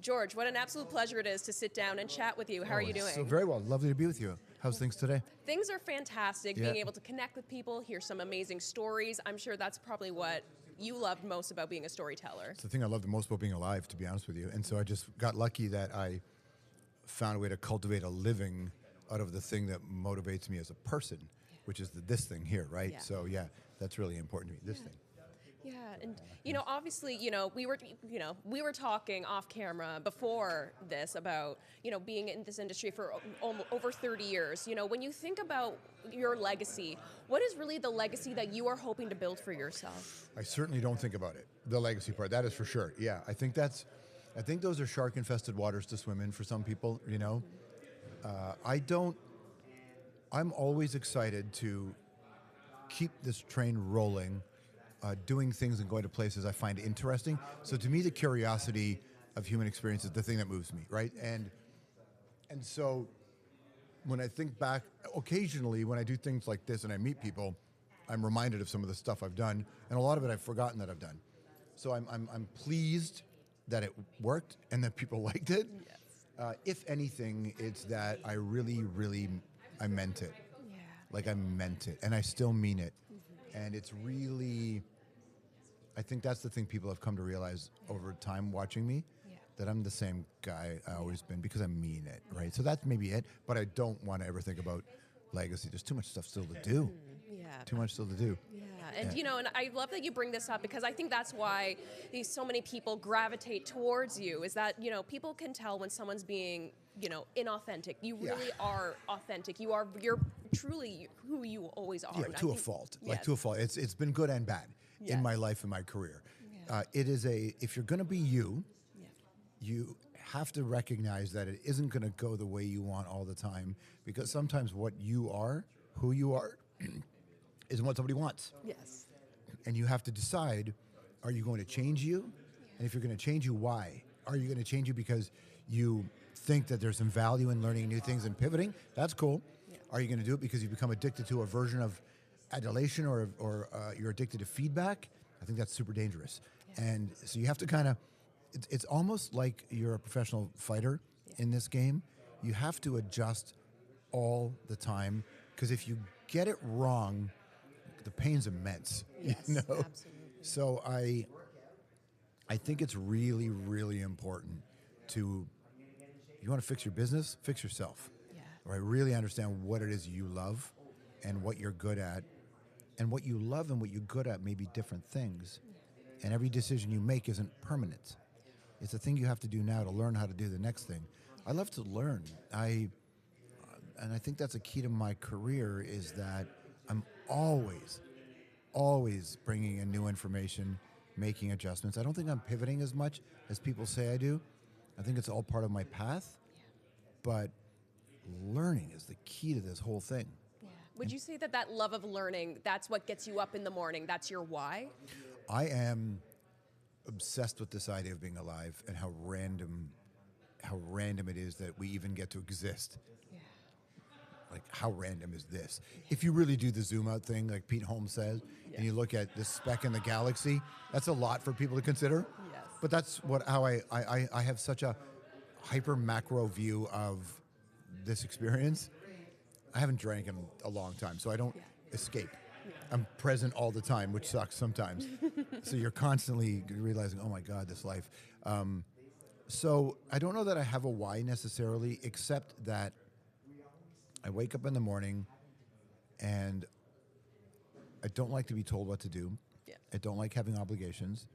George, what an absolute pleasure it is to sit down and chat with you. How are you doing? So very well. Lovely to be with you. How's things today? Things are fantastic. Yeah. Being able to connect with people, hear some amazing stories. I'm sure that's probably what you loved most about being a storyteller. It's the thing I love the most about being alive, to be honest with you. And so I just got lucky that I found a way to cultivate a living out of the thing that motivates me as a person, which is this thing here, right? Yeah. So yeah, that's really important to me, this thing. Yeah, and obviously, we were talking off camera before this about, being in this industry for over 30 years. When you think about your legacy, what is really the legacy that you are hoping to build for yourself? I certainly don't think about it, the legacy part, that is for sure. Yeah, I think those are shark-infested waters to swim in for some people, I'm always excited to keep this train rolling, doing things and going to places I find interesting. So to me, the curiosity of human experience is the thing that moves me, right? And so when I think back, occasionally when I do things like this and I meet people, I'm reminded of some of the stuff I've done, and a lot of it I've forgotten that I've done. So I'm pleased that it worked and that people liked it. Yes. If anything, it's that I really meant it. Yeah. Like I meant it, and I still mean it. And it's really, I think that's the thing people have come to realize over time watching me, that I'm the same guy I always been because I mean it, right? So that's maybe it, but I don't want to ever think about legacy. There's too much stuff still to do. Yeah. Too much still to do. Yeah, and and I love that you bring this up because I think that's why so many people gravitate towards you, is that, people can tell when someone's being, inauthentic. You really are authentic. You're truly who you always are. Yeah, to a fault. Like to a fault. It's been good and bad in my life and my career. Yeah. If you're going to be you, you have to recognize that it isn't going to go the way you want all the time, because sometimes what you are, who you are, isn't what somebody wants. Yes. And you have to decide, are you going to change you? And if you're going to change you, why? Are you going to change you because you think that there's some value in learning new things and pivoting? That's cool. Yeah. Are you going to do it because you become addicted to a version of adulation or you're addicted to feedback? I think that's super dangerous. Yeah. And so you have to kind of, it's almost like you're a professional fighter in this game. You have to adjust all the time, because if you get it wrong, the pain's immense. Yes, absolutely. So I think it's really important to, you want to fix your business, fix yourself. Yeah. Right? Really understand what it is you love and what you're good at. And what you love and what you're good at may be different things. And every decision you make isn't permanent. It's a thing you have to do now to learn how to do the next thing. I love to learn. And I think that's a key to my career, is that I'm always bringing in new information, making adjustments. I don't think I'm pivoting as much as people say I do. I think it's all part of my path. But learning is the key to this whole thing. Yeah. Would you say that love of learning, that's what gets you up in the morning? That's your why? I am obsessed with this idea of being alive and how random it is that we even get to exist. Yeah. Like, how random is this? If you really do the zoom out thing, like Pete Holmes says, and you look at this speck in the galaxy, that's a lot for people to consider. Yes. But that's how I have such a hyper macro view of this experience. I haven't drank in a long time, so I don't escape. I'm present all the time, which sucks sometimes. So you're constantly realizing, oh my God, this life. So I don't know that I have a why necessarily, except that I wake up in the morning and I don't like to be told what to do. Yeah. I don't like having obligations.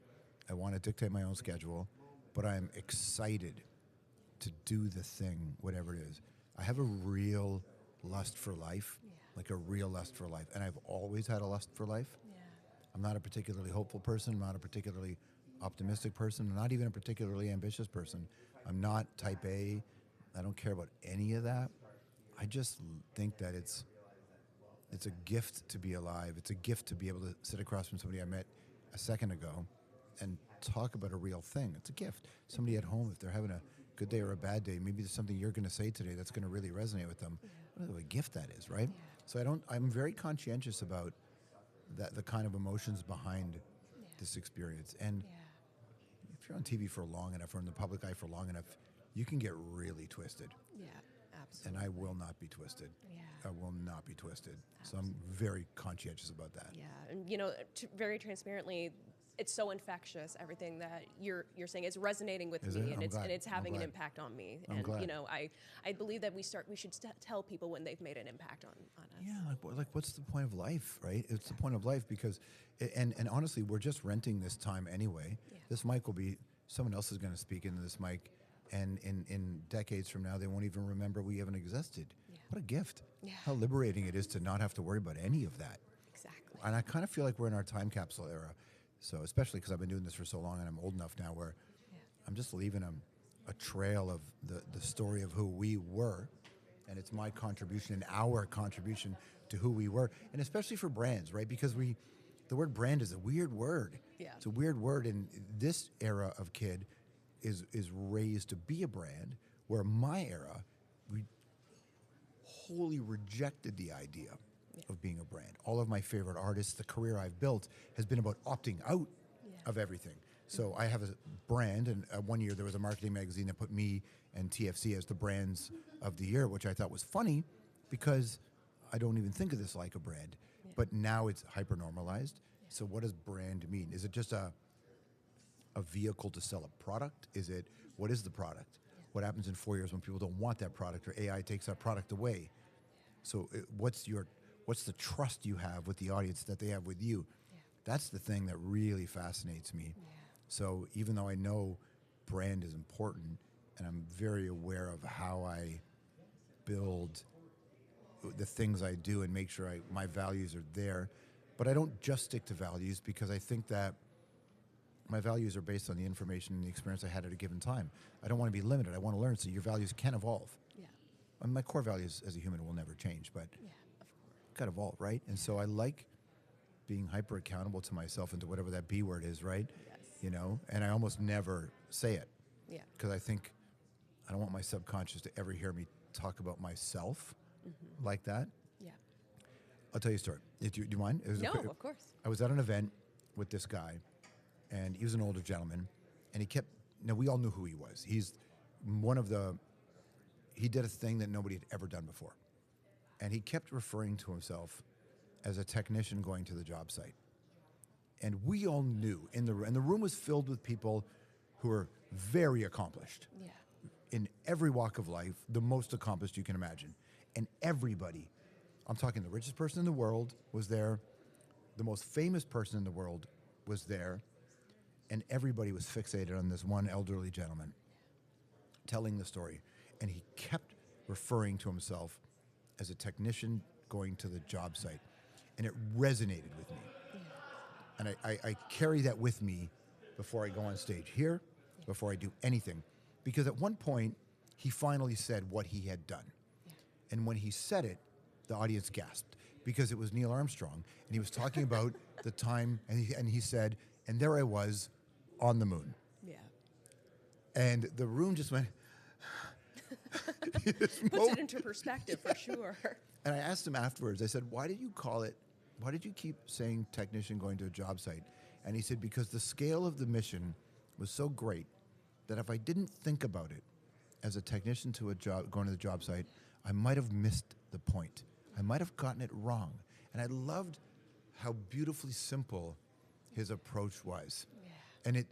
I want to dictate my own schedule, but I'm excited to do the thing, whatever it is. I have a real lust for life, like a real lust for life. And I've always had a lust for life. Yeah. I'm not a particularly hopeful person. I'm not a particularly optimistic person. I'm not even a particularly ambitious person. I'm not type A. I don't care about any of that. I just think that it's a gift to be alive. It's a gift to be able to sit across from somebody I met a second ago and talk about a real thing. It's a gift. Somebody at home, if they're having a good day or a bad day, maybe there's something you're going to say today that's going to really resonate with them. What a gift that is, right? So I'm very conscientious about that, the kind of emotions behind this experience. And if you're on TV for long enough or in the public eye for long enough, you can get really twisted. Yeah, absolutely. And I will not be twisted. Yeah. I will not be twisted. So I'm very conscientious about that. Yeah, and very transparently, it's so infectious. Everything that you're saying is resonating with Is me, it? and I'm it's glad. and it's having I'm an glad. impact on me. I'm And glad. I believe that we should tell people when they've made an impact on us. Yeah, like what's the point of life, right? It's the point of life because, and honestly, we're just renting this time anyway. Yeah. This mic will be, someone else is going to speak into this mic, and in decades from now, they won't even remember we even existed. Yeah. What a gift. Yeah. How liberating it is to not have to worry about any of that. Exactly. And I kind of feel like we're in our time capsule era. So especially because I've been doing this for so long and I'm old enough now where I'm just leaving a trail of the story of who we were. And it's my contribution and our contribution to who we were. And especially for brands, right? Because the word brand is a weird word. Yeah. It's a weird word. And this era of kid is raised to be a brand, where my era, we wholly rejected the idea of being a brand. All of my favorite artists, the career I've built, has been about opting out of everything. So I have a brand, and one year there was a marketing magazine that put me and TFC as the brands of the year, which I thought was funny because I don't even think of this like a brand. But now it's hyper-normalized. So what does brand mean? Is it just a vehicle to sell a product? What is the product? What happens in 4 years when people don't want that product or AI takes that product away? So what's the trust you have with the audience that they have with you? That's the thing that really fascinates me. So even though I know brand is important and I'm very aware of how I build the things I do and make sure my values are there, but I don't just stick to values because I think that my values are based on the information and the experience I had at a given time. I don't want to be limited. I want to learn, so your values can evolve. Yeah. And my core values as a human will never change, but Yeah, of course. got to evolve, right? And so I like being hyper accountable to myself and to whatever that B word is, right? Yes. And I almost never say it Yeah. because I think I don't want my subconscious to ever hear me talk about myself like that. Yeah. I'll tell you a story. Do you mind? No, of course. I was at an event with this guy, and he was an older gentleman, and we all knew who he was. He's he did a thing that nobody had ever done before. And he kept referring to himself as a technician going to the job site. And we all knew, and the room was filled with people who were very accomplished. Yeah. In every walk of life, the most accomplished you can imagine. And everybody, I'm talking the richest person in the world was there, the most famous person in the world was there, and everybody was fixated on this one elderly gentleman telling the story. And he kept referring to himself as a technician going to the job site. And it resonated with me. And I carry that with me before I go on stage here, before I do anything. Because at one point, he finally said what he had done. And when he said it, the audience gasped because it was Neil Armstrong. And he was talking about the time, and he said, and there I was on the moon. Yeah. And the room just went. Puts it into perspective for sure. And I asked him afterwards, I said, why did you keep saying technician going to a job site? And he said, because the scale of the mission was so great that if I didn't think about it as a technician to a job, going to the job site, I might have missed the point. I might have gotten it wrong. And I loved how beautifully simple his approach was. Yeah. And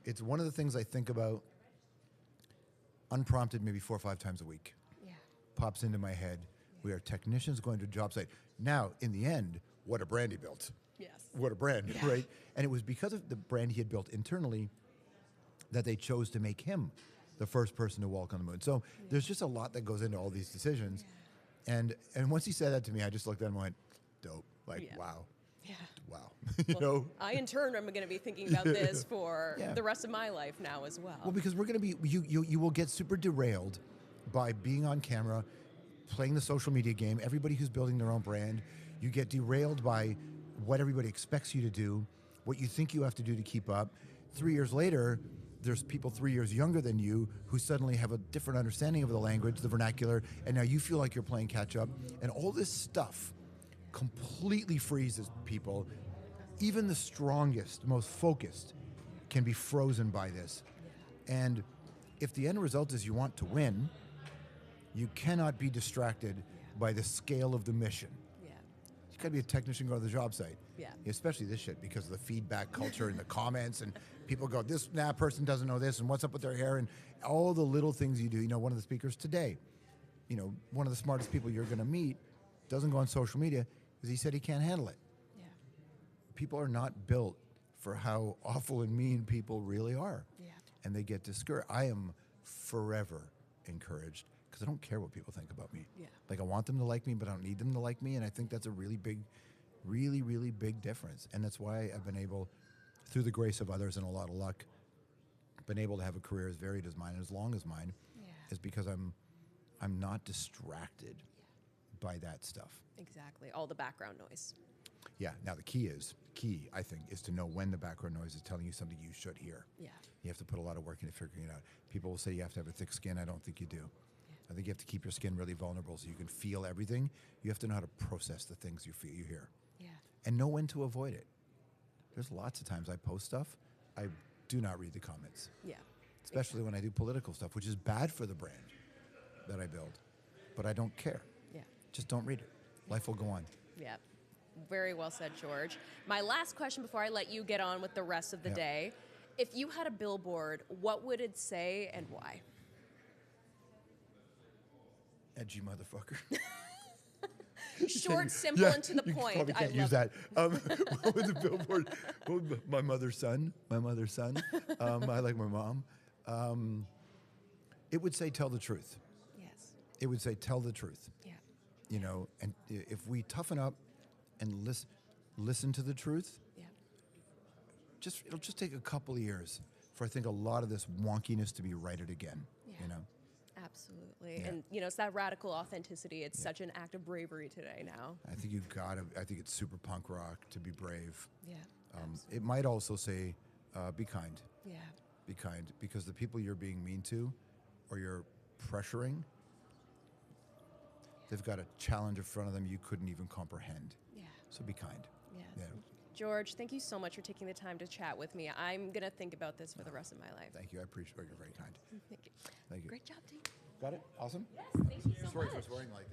it's one of the things I think about unprompted maybe 4 or 5 times a week. Yeah. Pops into my head. We are technicians going to a job site. Now, in the end, what a brand he built. Yes. What a brand, Yeah. right? And it was because of the brand he had built internally that they chose to make him the first person to walk on the moon. So there's just a lot that goes into all these decisions. Yeah. And once he said that to me, I just looked at him and went, dope. Like, wow. Yeah. Wow. I in turn am going to be thinking about this for the rest of my life now as well. Well, because we're going to be, you will get super derailed by being on camera, playing the social media game. Everybody who's building their own brand, you get derailed by what everybody expects you to do, what you think you have to do to keep up. 3 years later, there's people 3 years younger than you who suddenly have a different understanding of the language, the vernacular, and now you feel like you're playing catch up. And all this stuff completely freezes people, even the strongest, most focused. can be frozen by this. And if the end result is you want to win, you cannot be distracted by the scale of the mission. Yeah. You got to be a technician, go to the job site. Yeah. Especially this shit, because of the feedback culture and the comments, and people go, this person doesn't know this, and what's up with their hair, and all the little things you do. You know, one of the speakers today, you know, one of the smartest people you're going to meet doesn't go on social media because he said he can't handle it. Yeah. People are not built for how awful and mean people really are. Yeah. And they get discouraged. I am forever encouraged because I don't care what people think about me. Yeah. Like, I want them to like me, but I don't need them to like me. And I think that's a really big, really, really big difference. And that's why I've been able, through the grace of others and a lot of luck, been able to have a career as varied as mine, as long as mine, is because I'm not distracted by that stuff. Exactly. All the background noise. Yeah. Now the key, I think, is to know when the background noise is telling you something you should hear. Yeah. You have to put a lot of work into figuring it out. People will say you have to have a thick skin. I don't think you do. I think you have to keep your skin really vulnerable so you can feel everything. You have to know how to process the things you feel, you hear. Yeah. And know when to avoid it. There's lots of times I post stuff, I do not read the comments. Yeah. Especially when I do political stuff, which is bad for the brand that I build. But I don't care. Yeah. Just don't read it. Life will go on. Yeah. Very well said, George. My last question before I let you get on with the rest of the day. If you had a billboard, what would it say and why? Edgy motherfucker. Short, simple, and to the point. You probably can't use that. What was the billboard? My mother's son. I like my mom. It would say, tell the truth. Yes. It would say, tell the truth. Yeah. You know, and if we toughen up and listen to the truth, it'll just take a couple of years for, I think, a lot of this wonkiness to be righted again. Yeah. You know? Absolutely. Yeah. And, you know, it's that radical authenticity. It's such an act of bravery today now. I think I think it's super punk rock to be brave. Yeah. It might also say, be kind. Yeah. Be kind, because the people you're being mean to or you're pressuring, they've got a challenge in front of them you couldn't even comprehend. Yeah. So be kind. Yeah. Yeah. George, thank you so much for taking the time to chat with me. I'm going to think about this for the rest of my life. Thank you. I appreciate it. You're very kind. Thank you. Thank you. Great job, team. Got it? Awesome? Yes, thank you so Sorry much. for swearing like that.